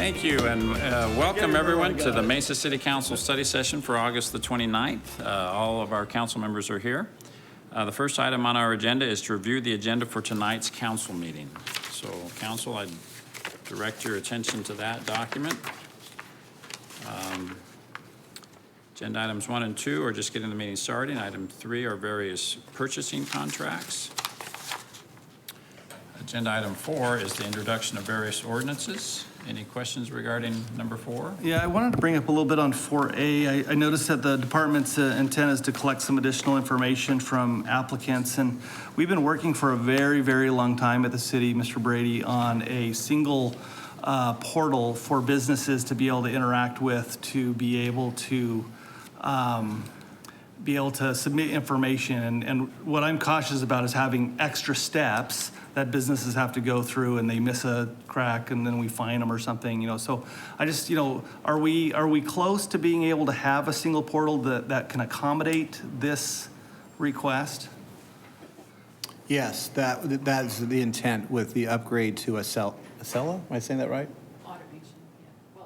Thank you, and welcome everyone to the Mesa City Council study session for August the 29th. All of our council members are here. The first item on our agenda is to review the agenda for tonight's council meeting. So, council, I direct your attention to that document. Agenda items 1 and 2 are just getting the meeting started. Item 3 are various purchasing contracts. Agenda item 4 is the introduction of various ordinances. Any questions regarding number 4? Yeah, I wanted to bring up a little bit on 4A. I noticed that the department's intent is to collect some additional information from applicants, and we've been working for a very, very long time at the city, Mr. Brady, on a single portal for businesses to be able to interact with, to be able to submit information. And what I'm cautious about is having extra steps that businesses have to go through, and they miss a crack and then we fine them or something, So I just, are we close to being able to have a single portal that can accommodate this request? Yes, that is the intent with the upgrade to Acela. Am I saying that right?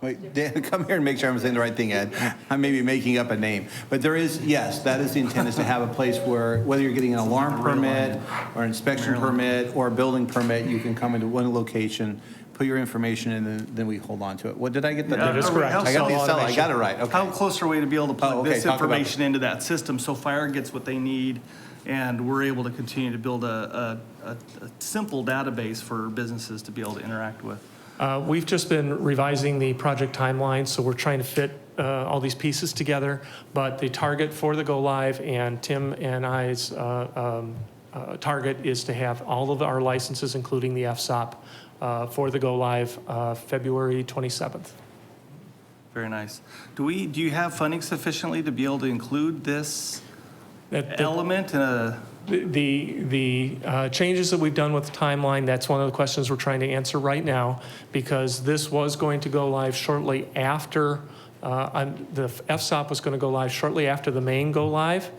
Wait, Dan, come here and make sure I'm saying the right thing, Ed. I may be making up a name. But there is, yes, that is the intent, is to have a place where, whether you're getting an alarm permit or an inspection permit or a building permit, you can come into one location, put your information in, and then we hold on to it. What did I get that? That is correct. I got the Acela, I got it right, okay. How close are we to be able to plug this talk about information into that system so fire gets what they need and we're able to continue to build a simple database for businesses to be able to interact with? We've just been revising the project timeline, so we're trying to fit all these pieces together. But the target for the go live and Tim and I's target is to have all of our licenses, including the FSOP, for the go live February 27th. Very nice. Do you have funding sufficiently to be able to include this element in a? The changes that we've done with the timeline, that's one of the questions we're trying to answer right now, because this was going to go live shortly after, the FSOP was going to go live shortly after the main go live.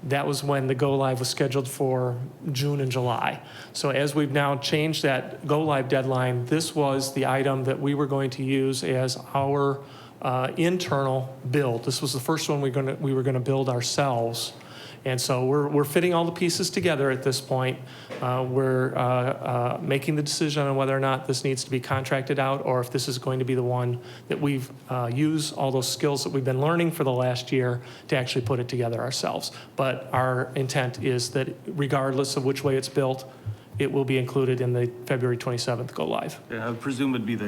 That was when the go live was scheduled for June and July. So as we've now changed that go live deadline, this was the item that we were going to use as our internal build. This was the first one we were going to build ourselves. And so we're fitting all the pieces together at this point. We're making the decision on whether or not this needs to be contracted out, or if this is going to be the one that we've used all those skills that we've been learning for the last year to actually put it together ourselves. But our intent is that regardless of which way it's built, it will be included in the February 27th go live. Yeah, I would presume it'd be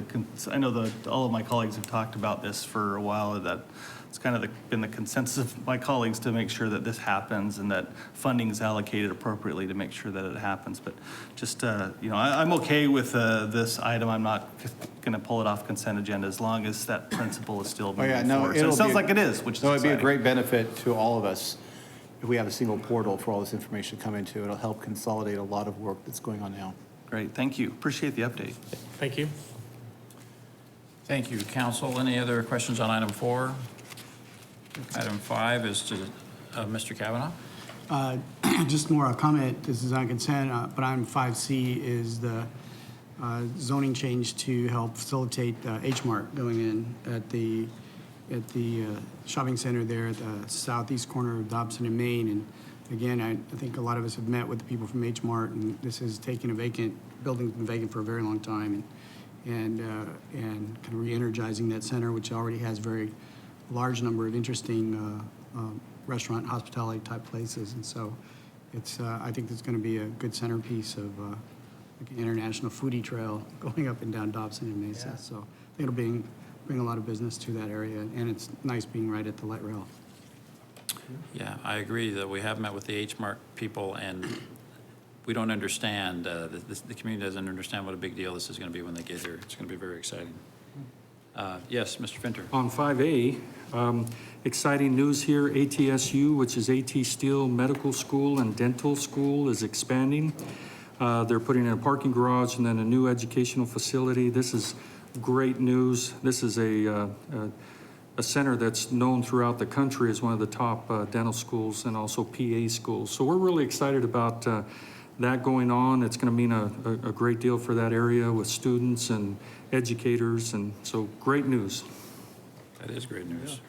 I know all of my colleagues have talked about this for a while, that it's kind of been the consensus of my colleagues to make sure that this happens and that funding is allocated appropriately to make sure that it happens. But just, I'm okay with this item. I'm not going to pull it off consent agenda as long as that principle is still moving forward. So it sounds like it is, which is exciting. It'd be a great benefit to all of us if we have a single portal for all this information to come into. It'll help consolidate a lot of work that's going on now. Great, thank you. Appreciate the update. Thank you. Thank you, council. Any other questions on item 4? Item 5 is to Mr. Cavanaugh. Just more a comment. This is on consent, but on 5C is the zoning change to help facilitate H Mart going in at the shopping center there at the southeast corner of Dobson and Main. And again, I think a lot of us have met with the people from H Mart, and this is taking a building's been vacant for a very long time, and kind of re-energizing that center, which already has very large number of interesting restaurant hospitality type places. And so it's I think it's going to be a good centerpiece of like an international foodie trail going up and down Dobson and Mesa. Yeah. So I think it'll bring a lot of business to that area, and it's nice being right at the light rail. Yeah, I agree that we have met with the H Mart people, and we don't understand, the community doesn't understand what a big deal this is going to be when they get here. It's going to be very exciting. Yes, Mr. Finter. On 5A, exciting news here. ATSU, which is AT Steel Medical School and Dental School, is expanding. They're putting in a parking garage and then a new educational facility. This is great news. This is a center that's known throughout the country as one of the top dental schools and also PA schools. So we're really excited about that going on. It's going to mean a great deal for that area with students and educators, and so great news. That is great news.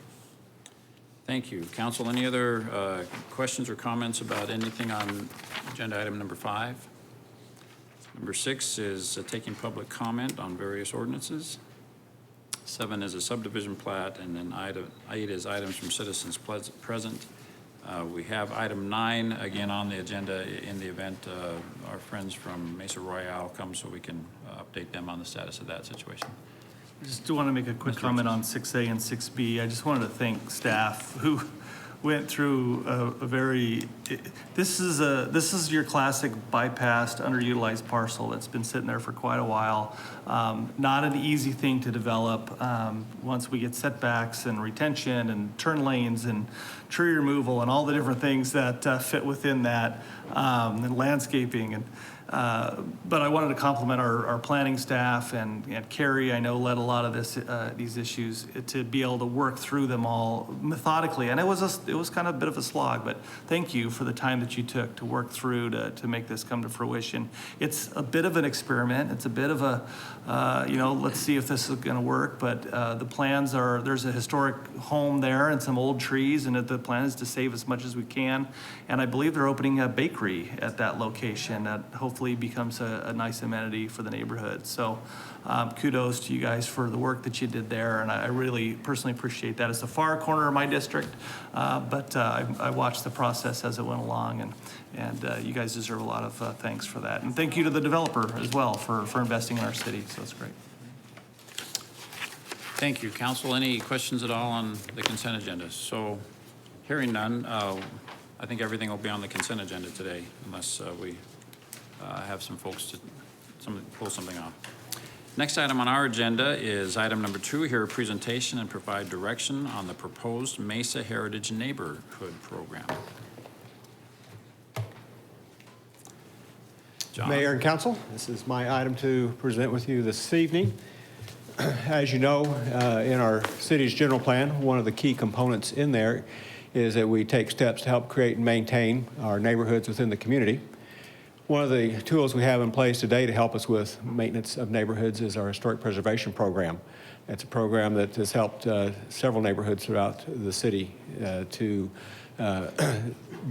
Thank you. Council, any other questions or comments about anything on agenda item number 5? Number 6 is taking public comment on various ordinances. 7 is a subdivision plat, and then 8 is items from citizens present. We have item 9 again on the agenda in the event our friends from Mesa Royale come, so we can update them on the status of that situation. I just want to make a quick comment on 6A and 6B. I just wanted to thank staff who went through a very, this is your classic bypassed, underutilized parcel that's been sitting there for quite a while. Not an easy thing to develop once we get setbacks and retention and turn lanes and tree removal and all the different things that fit within that, and landscaping. And but I wanted to compliment our planning staff and Carrie, I know, led a lot of these issues to be able to work through them all methodically. And it was kind of a bit of a slog, but thank you for the time that you took to work through to make this come to fruition. It's a bit of an experiment. It's a bit of a, let's see if this is going to work. But the plans are, there's a historic home there and some old trees, and the plan is to save as much as we can. And I believe they're opening a bakery at that location that hopefully becomes a nice amenity for the neighborhood. So kudos to you guys for the work that you did there, and I really personally appreciate that. It's a far corner of my district, but I watched the process as it went along, and you guys deserve a lot of thanks for that. And thank you to the developer as well for investing in our city, so it's great. Thank you. Council, any questions at all on the consent agenda? So hearing none, I think everything will be on the consent agenda today, unless we have some folks to pull something off. Next item on our agenda is item number 2, hear a presentation and provide direction on the proposed Mesa Heritage Neighborhood Program. John? Mayor and Council, this is my item to present with you this evening. As you know, in our city's general plan, one of the key components in there is that we take steps to help create and maintain our neighborhoods within the community. One of the tools we have in place today to help us with maintenance of neighborhoods is our historic preservation program. It's a program that has helped several neighborhoods throughout the city to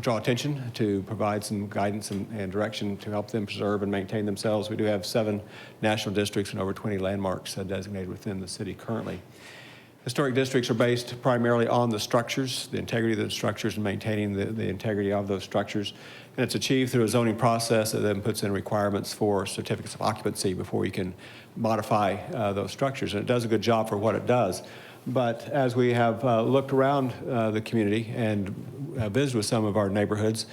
draw attention, to provide some guidance and direction to help them preserve and maintain themselves. We do have 7 national districts and over 20 landmarks designated within the city currently. Historic districts are based primarily on the structures, the integrity of the structures, and maintaining the integrity of those structures. And it's achieved through a zoning process that then puts in requirements for certificates of occupancy before you can modify those structures. And it does a good job for what it does. But as we have looked around the community and visited with some of our neighborhoods,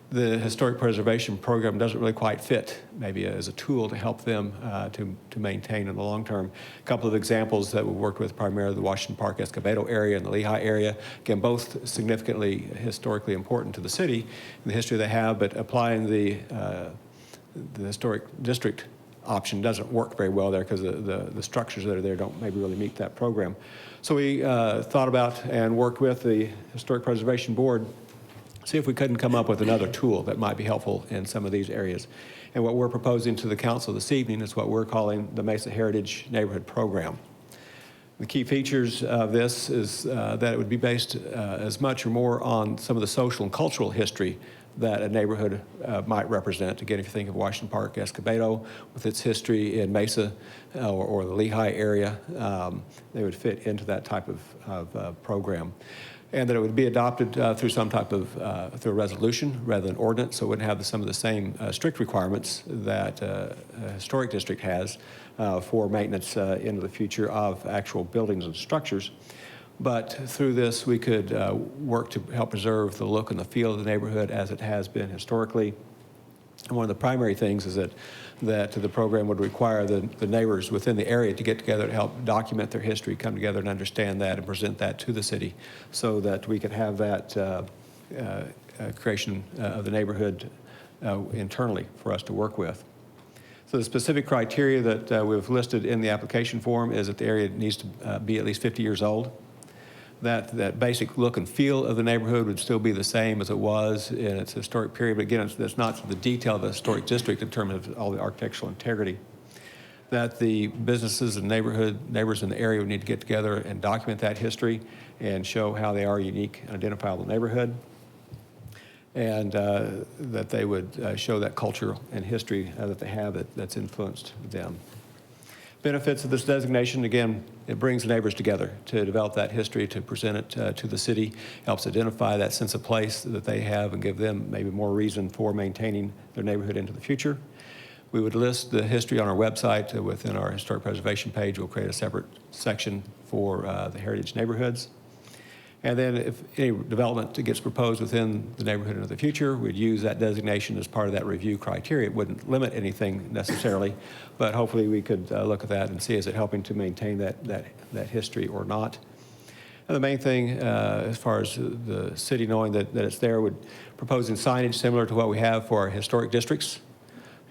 the historic preservation program doesn't really quite fit maybe as a tool to help them to maintain in the long term. A couple of examples that we worked with, primarily the Washington Park Escobedo area and the Lehigh area, again, both significantly historically important to the city and the history they have, but applying the historic district option doesn't work very well there because the structures that are there don't maybe really meet that program. So we thought about and worked with the Historic Preservation Board, see if we couldn't come up with another tool that might be helpful in some of these areas. And what we're proposing to the council this evening is what we're calling the Mesa Heritage Neighborhood Program. The key features of this is that it would be based as much or more on some of the social and cultural history that a neighborhood might represent. Again, if you think of Washington Park Escobedo with its history in Mesa or the Lehigh area, they would fit into that type of program. And that it would be adopted through some type of, through a resolution rather than ordinance, so it wouldn't have some of the same strict requirements that a historic district has for maintenance into the future of actual buildings and structures. But through this, we could work to help preserve the look and the feel of the neighborhood as it has been historically. And one of the primary things is that the program would require the neighbors within the area to get together to help document their history, come together and understand that and present that to the city so that we could have that creation of the neighborhood internally for us to work with. So the specific criteria that we've listed in the application form is that the area needs to be at least 50 years old. that basic look and feel of the neighborhood would still be the same as it was in its historic period. But again, it's not the detail of the historic district in terms of all the architectural integrity. That the businesses and neighbors in the area would need to get together and document that history and show how they are a unique and identifiable neighborhood. And that they would show that culture and history that they have that's influenced them. Benefits of this designation, again, it brings the neighbors together to develop that history, to present it to the city, helps identify that sense of place that they have and give them maybe more reason for maintaining their neighborhood into the future. We would list the history on our website within our historic preservation page. We'll create a separate section for the heritage neighborhoods. And then if any development gets proposed within the neighborhood into the future, we'd use that designation as part of that review criteria. It wouldn't limit anything necessarily, but hopefully we could look at that and see is it helping to maintain that history or not. And the main thing, as far as the city knowing that it's there, would proposing signage similar to what we have for our historic districts.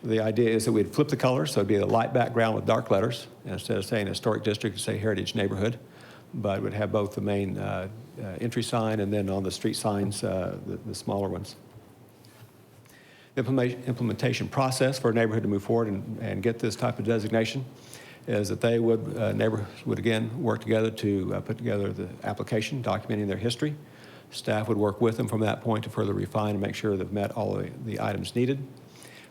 The idea is that we'd flip the colors, so it'd be a light background with dark letters. And instead of saying historic district, it'd say heritage neighborhood. But it would have both the main entry sign and then on the street signs, the smaller ones. Implementation process for a neighborhood to move forward and get this type of designation is that they neighbors would again work together to put together the application documenting their history. Staff would work with them from that point to further refine and make sure they've met all the items needed.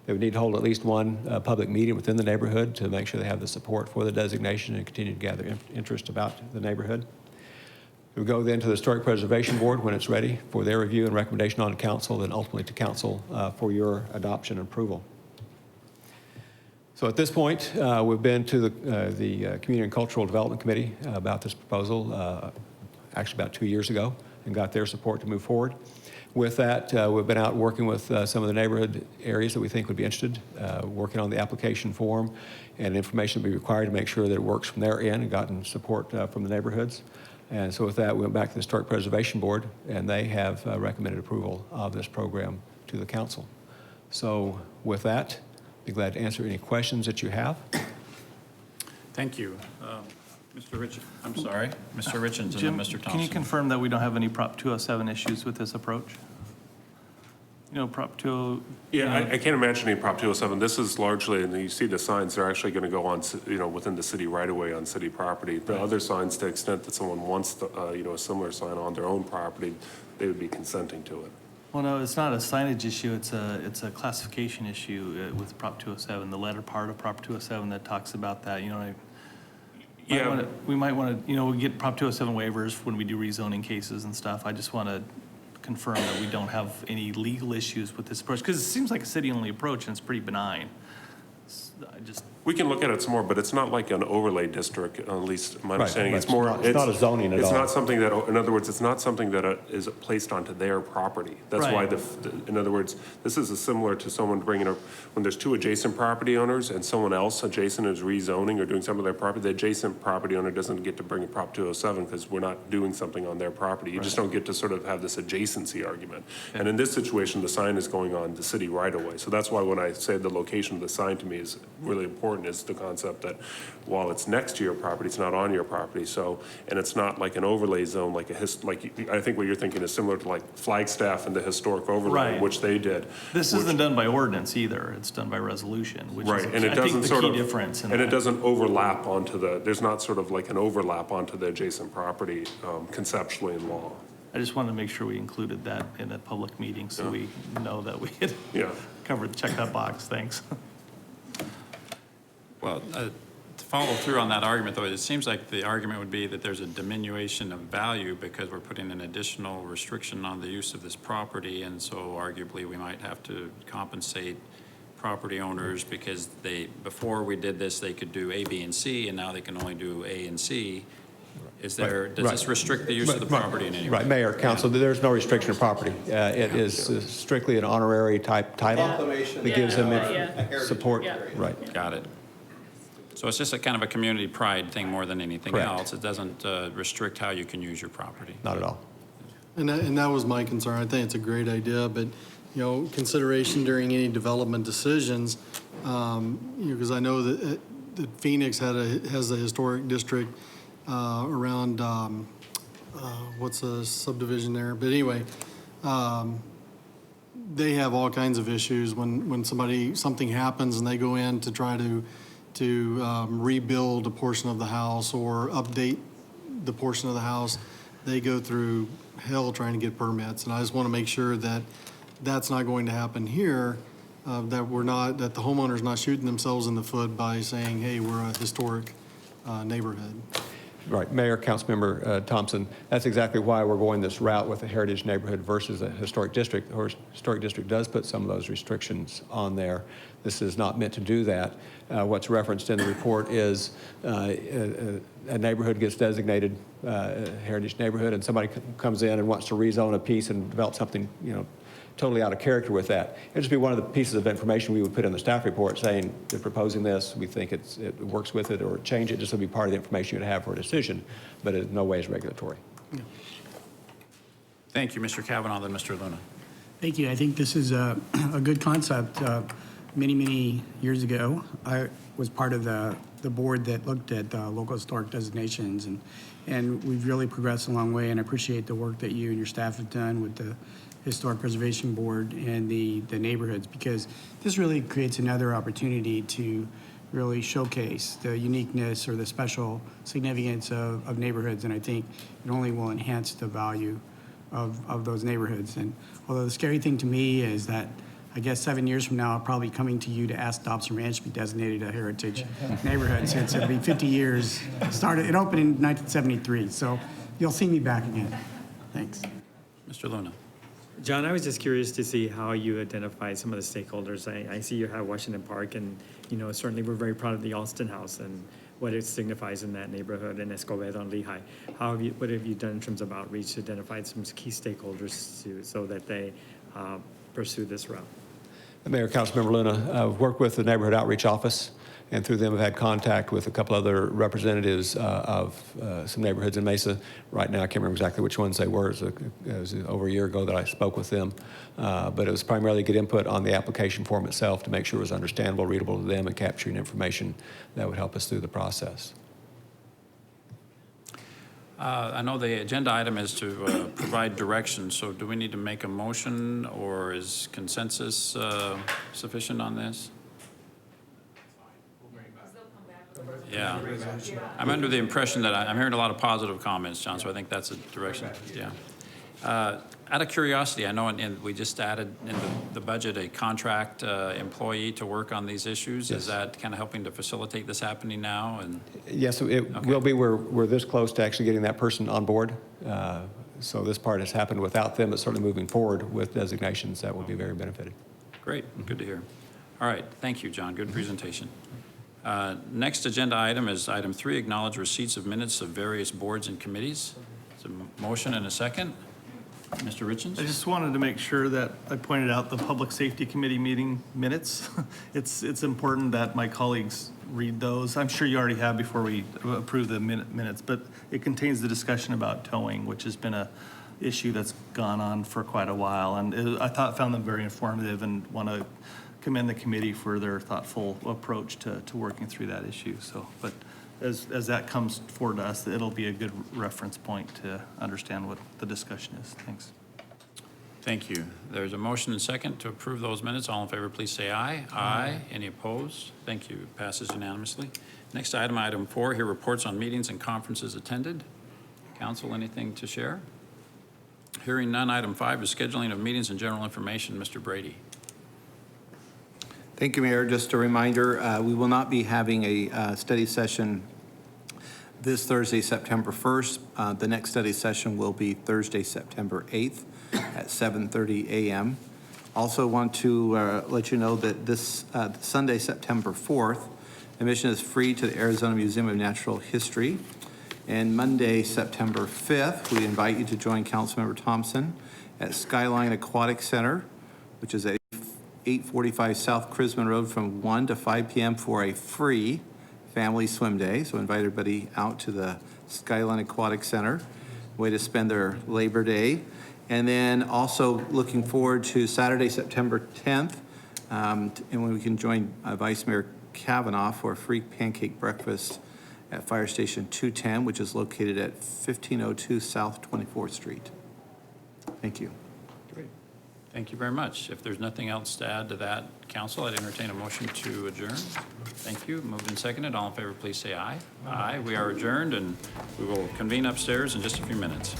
They would need to hold at least one public meeting within the neighborhood to make sure they have the support for the designation and continue to gather interest about the neighborhood. It would go then to the Historic Preservation Board when it's ready for their review and recommendation on council, then ultimately to council for your adoption and approval. So at this point, we've been to the Community and Cultural Development Committee about this proposal actually about 2 years ago and got their support to move forward. With that, we've been out working with some of the neighborhood areas that we think would be interested, working on the application form and information that would be required to make sure that it works from their end and gotten support from the neighborhoods. And so with that, we went back to the Historic Preservation Board, and they have recommended approval of this program to the council. So with that, I'd be glad to answer any questions that you have. Thank you. Mr. Richards, Jim, and then Mr. Thompson. can you confirm that we don't have any Prop 207 issues with this approach? You know, Prop 2... Yeah, I can't imagine any Prop 207. This is largely, and you see the signs, they're actually going to go on, within the city right away on city property. The other signs, to the extent that someone wants, a similar sign on their own property, they would be consenting to it. Well, no, it's not a signage issue. It's a classification issue with Prop 207, the letter part of Prop 207 that talks about that, we might want to, we get Prop 207 waivers when we do rezoning cases and stuff. I just want to confirm that we don't have any legal issues with this approach, because it seems like a city-only approach and it's pretty benign. We can look at it some more, but it's not like an overlay district, at least my understanding. Right. It's more. It's not a zoning at all. It's not something that, in other words, it's not something that is placed onto their property. That's why, Right. in other words, this is similar to someone bringing up, when there's two adjacent property owners and someone else adjacent is rezoning or doing something on their property, the adjacent property owner doesn't get to bring a Prop 207 because we're not doing something on their property. You just don't get to sort of have this adjacency argument. And in this situation, the sign is going on the city right away. So that's why when I say the location of the sign to me is really important, is the concept that while it's next to your property, it's not on your property. So, and it's not like an overlay zone, like I think what you're thinking is similar to like Flagstaff and the historic overlay, Right. which they did. This isn't done by ordinance either. It's done by resolution, which Right, is, and it I doesn't think, the sort key of, difference. and it doesn't overlap onto there's not sort of like an overlap onto the adjacent property conceptually in law. I just wanted to make sure we included that in a public meeting so we know that we had checked that box. Thanks. Well, to follow through on that argument, though, it seems like the argument would be that there's a diminution of value because we're putting an additional restriction on the use of this property, and so arguably we might have to compensate property owners because before we did this, they could do A, B, and C, and now they can only do A and C. Does this restrict the use of the property in any way? Right, Mayor, Council, there's no restriction of property. It is strictly an honorary type title that gives them support. Right. Got it. So it's just a kind of a community pride thing more than anything Correct. else. It doesn't restrict how you can use your property. Not at all. And that was my concern. I think it's a great idea, but, consideration during any development decisions, because I know that Phoenix has a historic district around what's a subdivision there? But anyway, they have all kinds of issues when something happens and they go in to try to rebuild a portion of the house or update the portion of the house. They go through hell trying to get permits, and I just want to make sure that that's not going to happen here, that the homeowner's not shooting themselves in the foot by saying, hey, we're a historic neighborhood. Right, Mayor, Councilmember Thompson, that's exactly why we're going this route with a heritage neighborhood versus a historic district. The historic district does put some of those restrictions on there. This is not meant to do that. What's referenced in the report is a neighborhood gets designated a heritage neighborhood, and somebody comes in and wants to rezone a piece and develop something, totally out of character with that. It'd just be one of the pieces of information we would put in the staff report saying they're proposing this, we think it works with it, or change it, just to be part of the information you'd have for a decision, but in no way is regulatory. Thank you, Mr. Cavanaugh, then Mr. Luna. Thank you. I think this is a good concept. Many years ago, I was part of the board that looked at local historic designations, and we've really progressed a long way, and I appreciate the work that you and your staff have done with the Historic Preservation Board and the neighborhoods, because this really creates another opportunity to really showcase the uniqueness or the special significance of neighborhoods, and I think it only will enhance the value of those neighborhoods. And although the scary thing to me is that I guess 7 years from now, I'll probably coming to you to ask Dobson Ranch to be designated a heritage neighborhood, since it'll be 50 years. It opened in 1973, so you'll see me back again. Thanks. Mr. Luna. John, I was just curious to see how you identify some of the stakeholders. I see you have Washington Park, and certainly we're very proud of the Alston House and what it signifies in that neighborhood, and Escobedo and Lehigh. What have you done in terms of outreach to identify some key stakeholders so that they pursue this route? Mayor, Councilmember Luna, I've worked with the Neighborhood Outreach Office, and through them I've had contact with a couple other representatives of some neighborhoods in Mesa. Right now, I can't remember exactly which ones they were. It was over a year ago that I spoke with them. But it was primarily get input on the application form itself to make sure it was understandable, readable to them, and capturing information that would help us through the process. I know the agenda item is to provide direction, so do we need to make a motion, or is consensus sufficient on this? Yeah. I'm under the impression that I'm hearing a lot of positive comments, John, so I think that's a direction. Yeah. Out of curiosity, I know we just added in the budget a contract employee to work on these issues. Yes. Is that kind of helping to facilitate this happening now? And yes, it will be. We're this close to actually getting that person on board. So this part has happened without them, but certainly moving forward with designations, that will be very benefited. Great. Good to hear. All right. Thank you, John. Good presentation. Next agenda item is item 3, acknowledge receipts of minutes of various boards and committees. It's a motion and a second. Mr. Richens? I just wanted to make sure that I pointed out the Public Safety Committee meeting minutes. It's important that my colleagues read those. I'm sure you already have before we approve the minutes, but it contains the discussion about towing, which has been a issue that's gone on for quite a while. And found them very informative, and want to commend the committee for their thoughtful approach to working through that issue. So, but as that comes forward to us, it'll be a good reference point to understand what the discussion is. Thanks. Thank you. There's a motion and second to approve those minutes. All in favor, please say aye. Aye. Any opposed? Thank you. Passes unanimously. Next item, item 4, here reports on meetings and conferences attended. Council, anything to share? Hearing none. Item 5 is scheduling of meetings and general information. Mr. Brady. Thank you, Mayor. Just a reminder, we will not be having a study session this Thursday, September 1st. The next study session will be Thursday, September 8th at 7:30 a.m. Also want to let you know that this Sunday, September 4th, admission is free to the Arizona Museum of Natural History. And Monday, September 5th, we invite you to join Councilmember Thompson at Skyline Aquatic Center, which is at 845 South Crisman Road from 1 to 5 p.m. for a free family swim day. So invite everybody out to the Skyline Aquatic Center, way to spend their Labor Day. And then also looking forward to Saturday, September 10th, and when we can join Vice Mayor Cavanaugh for a free pancake breakfast at Fire Station 210, which is located at 1502 South 24th Street. Thank you. Great. Thank you very much. If there's nothing else to add to that, council, I'd entertain a motion to adjourn. Thank you. Moved and seconded. All in favor, please say aye. Aye. We are adjourned, and we will convene upstairs in just a few minutes.